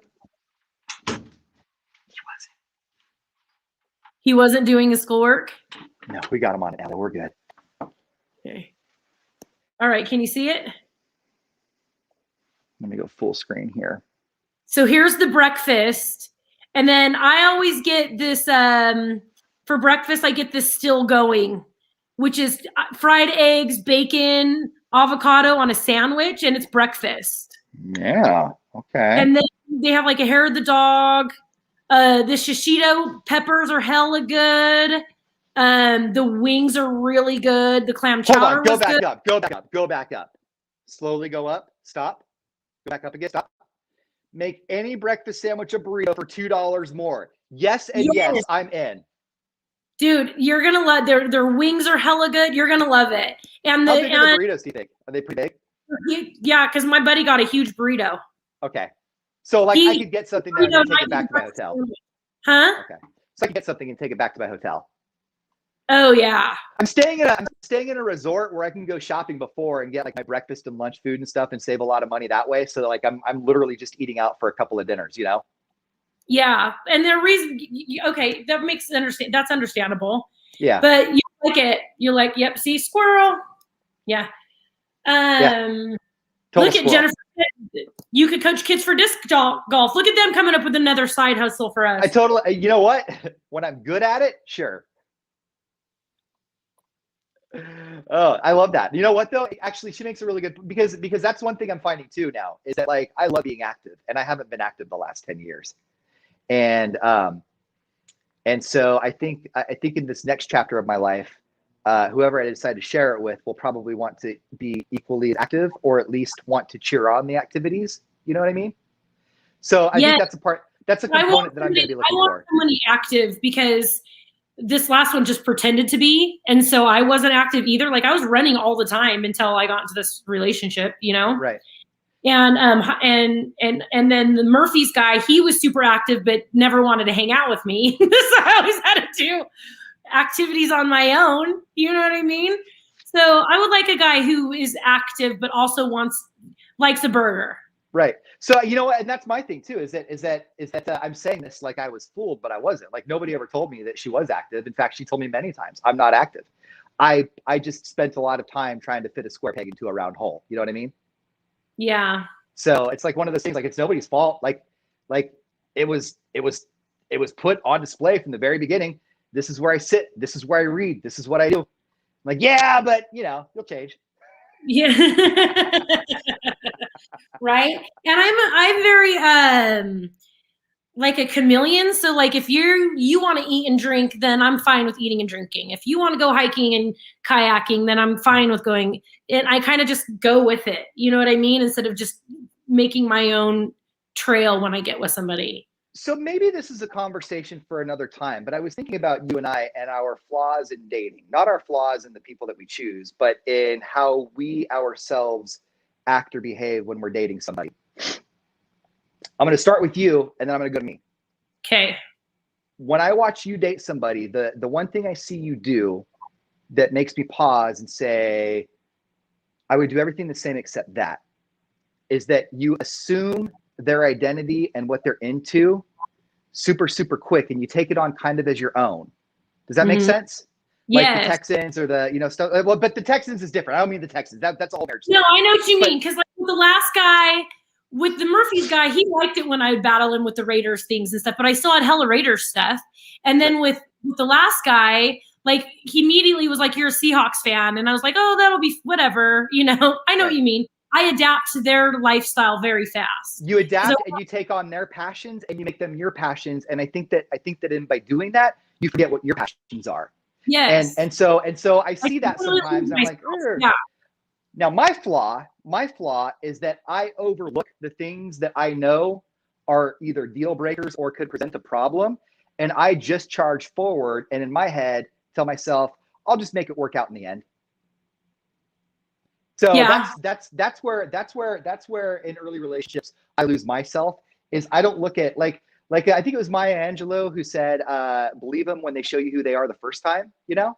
Speaker 1: He wasn't doing his schoolwork?
Speaker 2: No, we got him on it now. We're good.
Speaker 1: Okay. All right. Can you see it?
Speaker 2: Let me go full screen here.
Speaker 1: So here's the breakfast. And then I always get this, for breakfast, I get this still going, which is fried eggs, bacon, avocado on a sandwich, and it's breakfast.
Speaker 2: Yeah. Okay.
Speaker 1: And then they have like a hair of the dog. The shishito peppers are hella good. The wings are really good. The clam chowder was good.
Speaker 2: Go back up. Slowly go up. Stop. Go back up again. Stop. Make any breakfast sandwich a burrito for $2 more. Yes, and yes, I'm in.
Speaker 1: Dude, you're gonna love their wings are hella good. You're gonna love it. And
Speaker 2: how big are the burritos, do you think? Are they pretty
Speaker 1: big? Yeah, because my buddy got a huge burrito.
Speaker 2: Okay. So like I could get something there and take it back to my hotel.
Speaker 1: Huh?
Speaker 2: Okay. So I can get something and take it back to my hotel.
Speaker 1: Oh yeah.
Speaker 2: I'm staying in a resort where I can go shopping before and get like my breakfast and lunch food and stuff and save a lot of money that way. So like I'm literally just eating out for a couple of dinners, you know?
Speaker 1: Yeah. And the reason, okay, that's understandable.
Speaker 2: Yeah.
Speaker 1: But you like it. You're like, yep, see, squirrel. Yeah.
Speaker 2: Yeah. Total
Speaker 1: Look at
Speaker 2: squirrel.
Speaker 1: Jennifer. You could coach kids for disc golf. Look at them coming up with another side hustle for us.
Speaker 2: I totally, you know what? When I'm good at it, sure. Oh, I love that. You know what though? Actually, she makes a really good because that's one thing I'm finding too now is that like I love being active and I haven't been active the last 10 years. And so I think in this next chapter of my life, whoever I decide to share it with will probably want to be equally active or at least want to cheer on the activities. You know what I mean? So I think that's a component that I'm going to be looking for.
Speaker 1: I want somebody active because this last one just pretended to be. And so I wasn't active either. Like I was running all the time until I got into this relationship, you know?
Speaker 2: Right.
Speaker 1: And then the Murphy's guy, he was super active, but never wanted to hang out with me. So I always had to do activities on my own. You know what I mean? So I would like a guy who is active, but also likes a burger.
Speaker 2: Right. So you know what, and that's my thing too. Is that I'm saying this like I was fooled, but I wasn't. Like nobody ever told me that she was active. In fact, she told me many times I'm not active. I just spent a lot of time trying to fit a square peg into a round hole. You know what I mean?
Speaker 1: Yeah.
Speaker 2: So it's like one of those things. Like it's nobody's fault. Like it was put on display from the very beginning. This is where I sit. This is where I read. This is what I do. I'm like, yeah, but you know, you'll change.
Speaker 1: Yeah. Right. And I'm very like a chameleon. So like if you want to eat and drink, then I'm fine with eating and drinking. If you want to go hiking and kayaking, then I'm fine with going. And I kind of just go with it. You know what I mean? Instead of just making my own trail when I get with somebody.
Speaker 2: So maybe this is a conversation for another time, but I was thinking about you and I and our flaws in dating, not our flaws in the people that we choose, but in how we ourselves act or behave when we're dating somebody. I'm going to start with you and then I'm going to go to me.
Speaker 1: Okay.
Speaker 2: When I watch you date somebody, the one thing I see you do that makes me pause and say, I would do everything the same except that, is that you assume their identity and what they're into super, super quick and you take it on kind of as your own. Does that make sense?
Speaker 1: Yes.
Speaker 2: Like the Texans or the, you know, stuff. Well, but the Texans is different. I don't mean the Texans. That's all marriage.
Speaker 1: No, I know what you mean. Because like the last guy, with the Murphy's guy, he liked it when I would battle him with the Raiders things and stuff, but I still had hella Raiders stuff. And then with the last guy, like he immediately was like, you're a Seahawks fan. And I was like, oh, that'll be whatever. You know, I know what you mean. I adapt to their lifestyle very fast.
Speaker 2: You adapt and you take on their passions and you make them your passions. And I think that by doing that, you forget what your passions are.
Speaker 1: Yes.
Speaker 2: And so I see that sometimes. And I'm like, yeah. Now my flaw is that I overlook the things that I know are either deal breakers or could present a problem. And I just charge forward and in my head tell myself, I'll just make it work out in the end. So that's where in early relationships I lose myself is I don't look at like I think it was Maya Angelou who said, believe them when they show you who they are the first time, you know?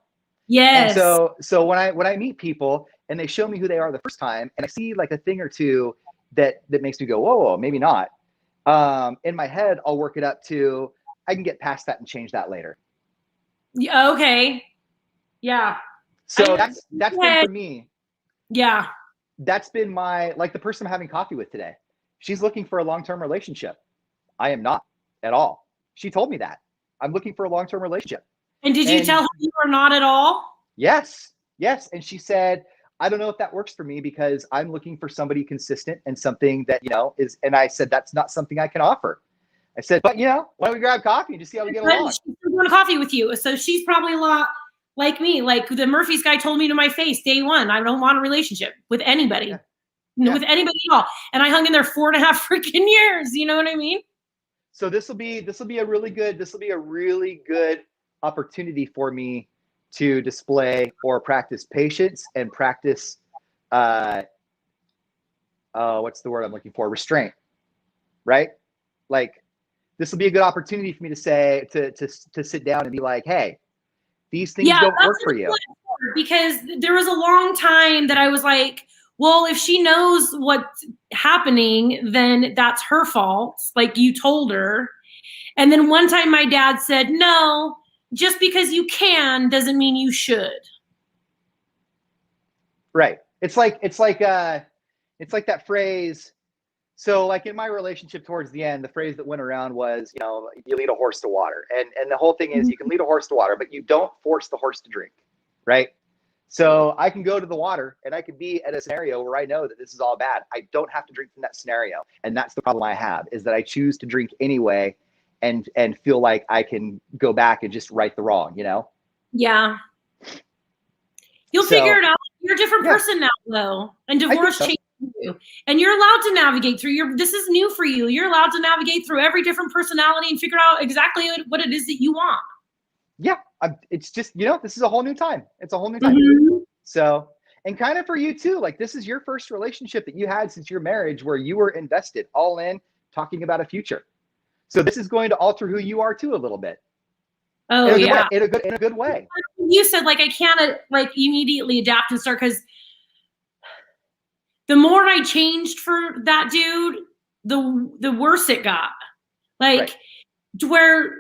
Speaker 1: Yes.
Speaker 2: And so when I meet people and they show me who they are the first time and I see like a thing or two that makes me go, whoa, maybe not. In my head, I'll work it up to, I can get past that and change that later.
Speaker 1: Okay. Yeah.
Speaker 2: So that's been for me.
Speaker 1: Yeah.
Speaker 2: That's been like the person I'm having coffee with today. She's looking for a long-term relationship. I am not at all. She told me that. I'm looking for a long-term relationship.
Speaker 1: And did you tell her you are not at all?
Speaker 2: Yes. And she said, I don't know if that works for me because I'm looking for somebody consistent and something that, you know, is, and I said, that's not something I can offer. I said, but you know, why don't we grab coffee and just see how we get along?
Speaker 1: She's going to coffee with you. So she's probably a lot like me. Like the Murphy's guy told me to my face day one, I don't want a relationship with anybody, with anybody at all. And I hung in there 4.5 freaking years. You know what I mean? So
Speaker 2: this will be a really good opportunity for me to display or practice patience and practice, what's the word I'm looking for? Restraint, right? Like this will be a good opportunity for me to say, to sit down and be like, hey, these things
Speaker 1: Yeah,
Speaker 2: don't
Speaker 1: that's
Speaker 2: work for you.
Speaker 1: because there was a long time that I was like, well, if she knows what's happening, then that's her fault. Like you told her. And then one time my dad said, no, just because you can doesn't mean you should.
Speaker 2: Right. It's like that phrase. So like in my relationship towards the end, the phrase that went around was, you lead a horse to water. And the whole thing is you can lead a horse to water, but you don't force the horse to drink. Right. So I can go to the water and I can be at a scenario where I know that this is all bad. I don't have to drink from that scenario. And that's the problem I have, is that I choose to drink anyway and feel like I can go back and just right the wrong,
Speaker 1: Yeah. You'll figure it out. You're a different person now, though. And divorce changes you. And you're allowed to navigate through this is new for you. You're allowed to navigate through every different personality and figure out exactly what it is that you want.
Speaker 2: Yeah. It's just, this is a whole new time. It's a whole new time. So, and kind of for you too, like this is your first relationship that you had since your marriage where you were invested all in talking about a future. So this is going to alter who you are too a little bit.
Speaker 1: Oh, yeah.
Speaker 2: In a good way.
Speaker 1: You said like I can't like immediately adapt and start, because the more I changed for that dude, the worse it got. Like where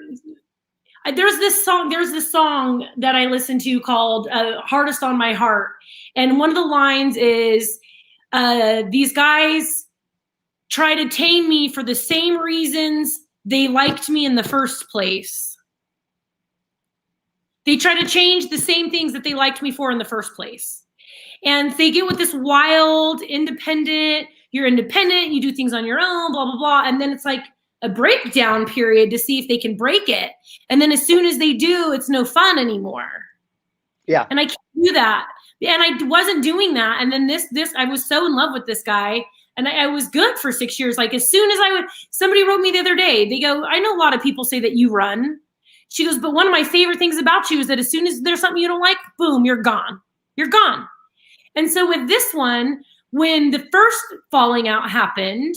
Speaker 1: there's this song that I listen to called Hardest on My Heart. And one of the lines is, these guys try to tame me for the same reasons they liked me in the first place. They try to change the same things that they liked me for in the first place. And they get with this wild, independent, you're independent, you do things on your own, blah, blah, blah. And then it's like a breakdown period to see if they can break it. And then as soon as they do, it's no fun anymore.
Speaker 2: Yeah.
Speaker 1: And I can't do that. And I wasn't doing that. And then I was so in love with this guy. And I was good for 6 years. Like as soon as somebody wrote me the other day, they go, I know a lot of people say that you run. She goes, but one of my favorite things about you is that as soon as there's something you don't like, boom, you're gone. You're gone. And so with this one, when the first falling out happened,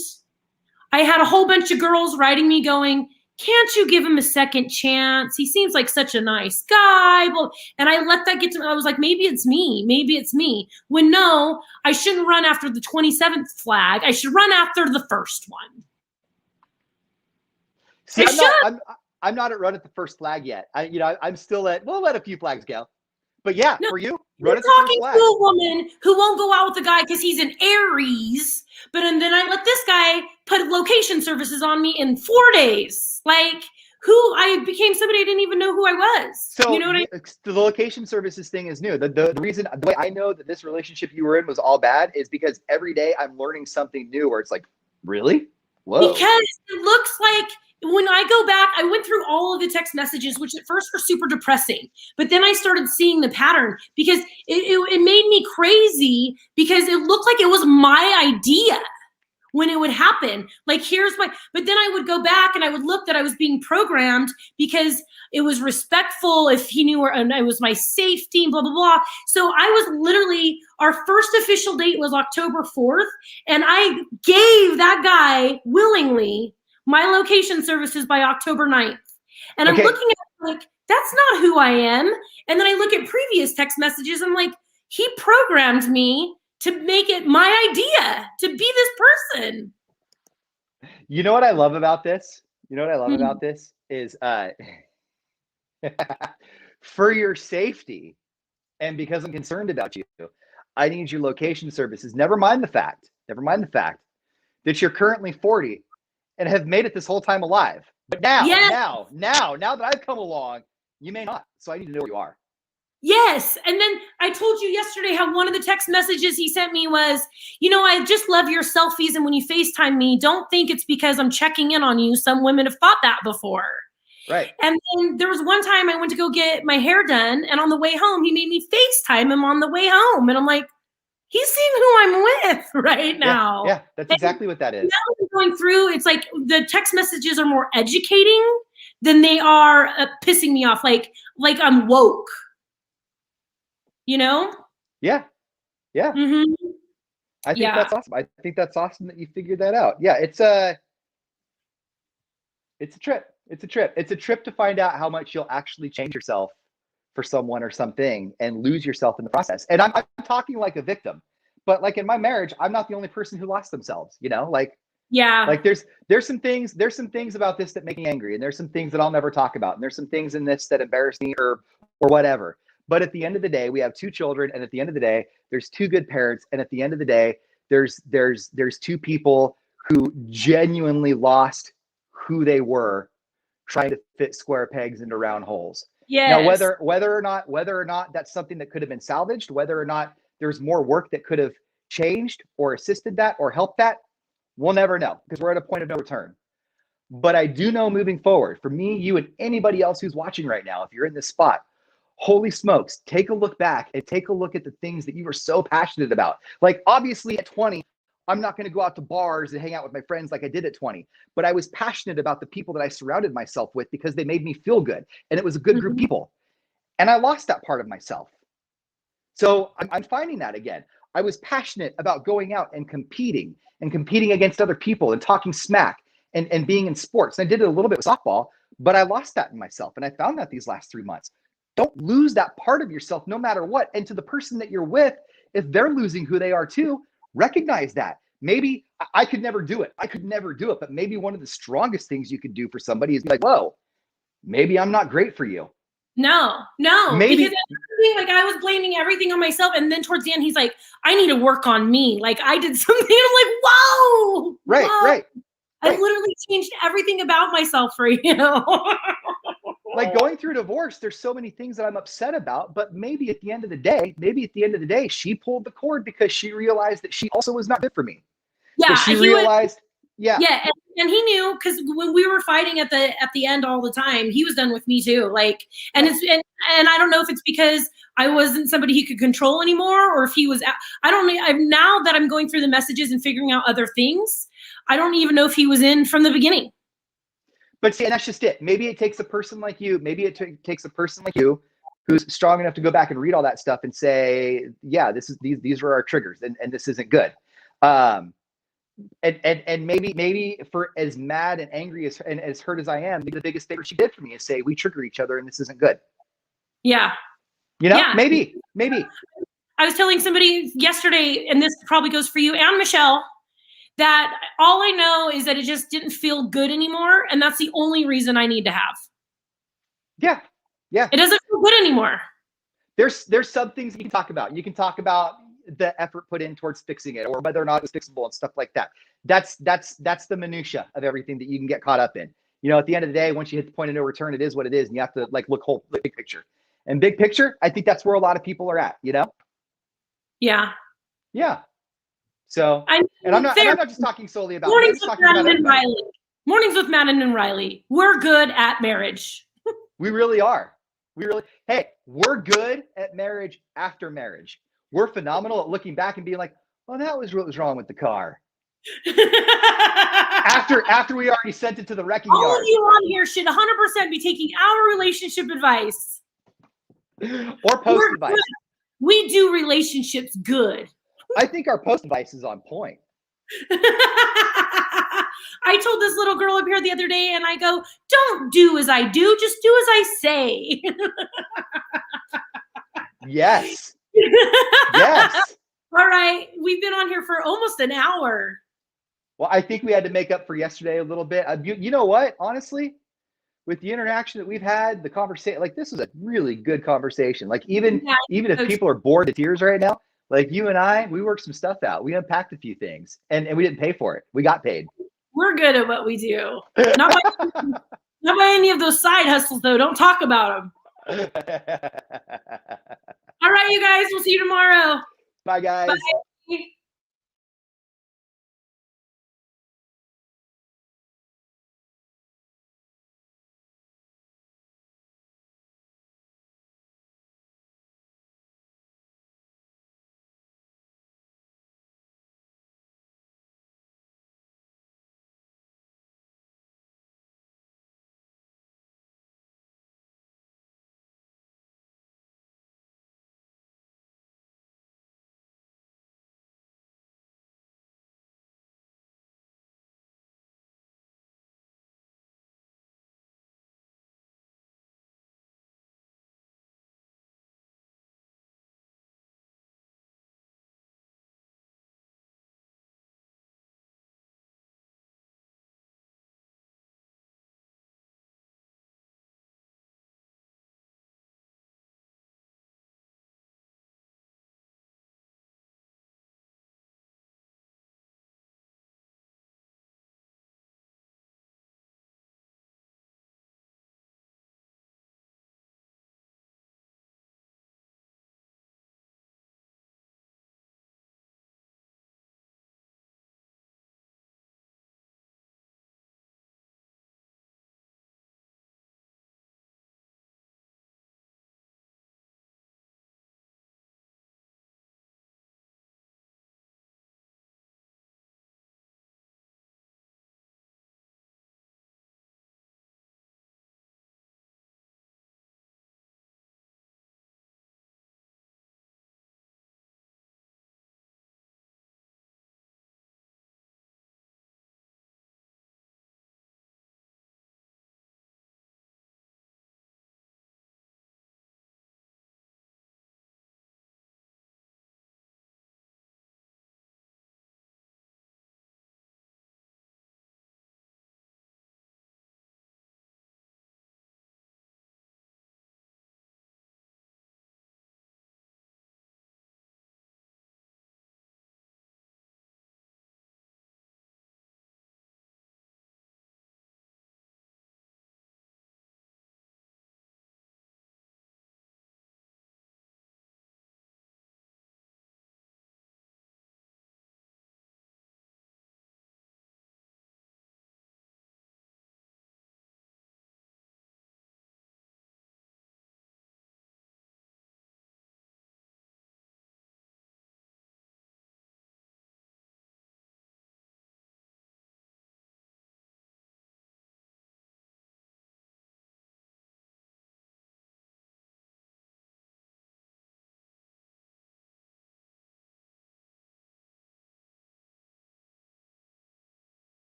Speaker 1: I had a whole bunch of girls writing me going, can't you give him a second chance? He seems like such a nice guy. Well, and I let that get to me. I was like, maybe it's me. Maybe it's me. When no, I shouldn't run after the 27th flag. I should run after the first one.
Speaker 2: See, I'm not at run at the first flag yet. I'm still we'll let a few flags go. But yeah, for you, run at the first flag.
Speaker 1: Talking to a woman who won't go out with a guy because he's an Aries, but and then I let this guy put location services on me in 4 days. Like I became somebody I didn't even know who I was.
Speaker 2: So
Speaker 1: you know what
Speaker 2: the location services thing is new. The way I know that this relationship you were in was all bad is because every day I'm learning something new where it's like, really? Whoa.
Speaker 1: Because it looks like when I go back, I went through all of the text messages, which at first were super depressing, but then I started seeing the pattern because it made me crazy because it looked like it was my idea when it would happen. Like, but then I would go back and I would look that I was being programmed because it was respectful if he knew and it was my safety, blah, blah, blah. So I was literally, our first official date was October 4th. And I gave that guy willingly my location services by October 9th. And I'm looking at like, that's not who I am. And then I look at previous text messages. I'm like, he programmed me to make it my idea to be this person.
Speaker 2: You know what I love about this? About this is for your safety and because I'm concerned about you, I need your location services. Never mind the fact that you're currently 40 and have made it this whole time alive. But now that I've come along, you may not. So I need to know where you are.
Speaker 1: Yes. And then I told you yesterday how one of the text messages he sent me was, I just love your selfies. And when you FaceTime me, don't think it's because I'm checking in on you. Some women have thought that before.
Speaker 2: Right.
Speaker 1: And then there was one time I went to go get my hair done. And on the way home, he made me FaceTime him on the way home. And I'm like, he's seeing who I'm with right now.
Speaker 2: Yeah, that's exactly what that is.
Speaker 1: Now I'm going through, it's like the text messages are more educating than they are pissing me off. Like I'm woke.
Speaker 2: Yeah.
Speaker 1: Mm-hmm.
Speaker 2: I think that's awesome. I think that's awesome that you figured that out. Yeah, it's a trip. It's a trip to find out how much you'll actually change yourself for someone or something and lose yourself in the process. And I'm talking like a victim, but like in my marriage, I'm not the only person who lost themselves, you know, like there's some things about this that make me angry, and there's some things that I'll never talk about, and there's some things in this that embarrass me or whatever. But at the end of the day, we have 2 children, and at the end of the day, there's 2 good parents, and at the end of the day, there's 2 people who genuinely lost who they were trying to fit square pegs into round holes.
Speaker 1: Yes.
Speaker 2: Now, whether or not that's something that could have been salvaged, whether or not there's more work that could have changed or assisted that or helped that, we'll never know, because we're at a point of no return. But I do know moving forward, for me, you, and anybody else who's watching right now, if you're in this spot, holy smokes, take a look back and take a look at the things that you were so passionate about. Like, obviously at 20, I'm not going to go out to bars and hang out with my friends like I did at 20, but I was passionate about the people that I surrounded myself with because they made me feel good. And it was a good group of people. And I lost that part of myself. So I'm finding that again. I was passionate about going out and competing against other people and talking smack and being in sports. And I did it a little bit with softball, but I lost that in myself. And I found that these last 3 months. Don't lose that part of yourself no matter what. And to the person that you're with, if they're losing who they are too, recognize that. Maybe I could never do it. But maybe one of the strongest things you could do for somebody is be like, whoa, maybe I'm not great for you.
Speaker 1: No,
Speaker 2: maybe,
Speaker 1: because like I was blaming everything on myself, and then towards the end, he's like, "I need to work on me. Like I did something." And I'm like, "Whoa,
Speaker 2: right.
Speaker 1: I literally changed everything about myself for you."
Speaker 2: Like going through divorce, there's so many things that I'm upset about, but maybe at the end of the day, she pulled the cord because she realized that she also was not good for me.
Speaker 1: Yeah,
Speaker 2: she realized. Yeah,
Speaker 1: and he knew, because when we were fighting at the end all the time, he was done with me too. Like, and and I don't know if it's because I wasn't somebody he could control anymore, or if he was. I don't know. Now that I'm going through the messages and figuring out other things, I don't even know if he was in from the beginning.
Speaker 2: But see, and that's just it. Maybe it takes a person like you. Maybe it takes a person like you who's strong enough to go back and read all that stuff and say, yeah, these are our triggers, and this isn't good. And maybe for as mad and angry and as hurt as I am, the biggest favor she did for me is say, we trigger each other and this isn't good.
Speaker 1: Yeah.
Speaker 2: You know, maybe.
Speaker 1: I was telling somebody yesterday, and this probably goes for you and Michelle, that all I know is that it just didn't feel good anymore. And that's the only reason I need to have.
Speaker 2: Yeah.
Speaker 1: It doesn't feel good anymore.
Speaker 2: There's some things you can talk about. You can talk about the effort put in towards fixing it, or whether or not it's fixable and stuff like that. That's the minutia of everything that you can get caught up in. You know, at the end of the day, once you hit the point of no return, it is what it is, and you have to like look big picture. And big picture, I think that's where a lot of people are at. You know?
Speaker 1: Yeah.
Speaker 2: So, I'm not just talking solely about
Speaker 1: Mornings with Madden and Riley. Mornings with Madden and Riley. We're good at marriage.
Speaker 2: We really are. Hey, we're good at marriage after marriage. We're phenomenal at looking back and being like, "Oh, that was what was wrong with the car." after we already sent it to the wrecking yard.
Speaker 1: All of you on here should 100% be taking our relationship advice
Speaker 2: or post advice.
Speaker 1: Good. We do relationships good.
Speaker 2: I think our post advice is on point.
Speaker 1: I told this little girl up here the other day, and I go, "Don't do as I do, just do as I say."
Speaker 2: Yes.
Speaker 1: All right. We've been on here for almost an hour.
Speaker 2: Well, I think we had to make up for yesterday a little bit. You know what? Honestly, with the interaction that we've had, the conversation, like this was a really good conversation. Like even if people are bored to tears right now, like you and I, we worked some stuff out. We unpacked a few things, and we didn't pay for it. We got paid.
Speaker 1: We're good at what we do. Not by any of those side hustles, though. Don't talk about them. All right, you guys. We'll see you tomorrow.
Speaker 2: Bye, guys.
Speaker 1: Bye.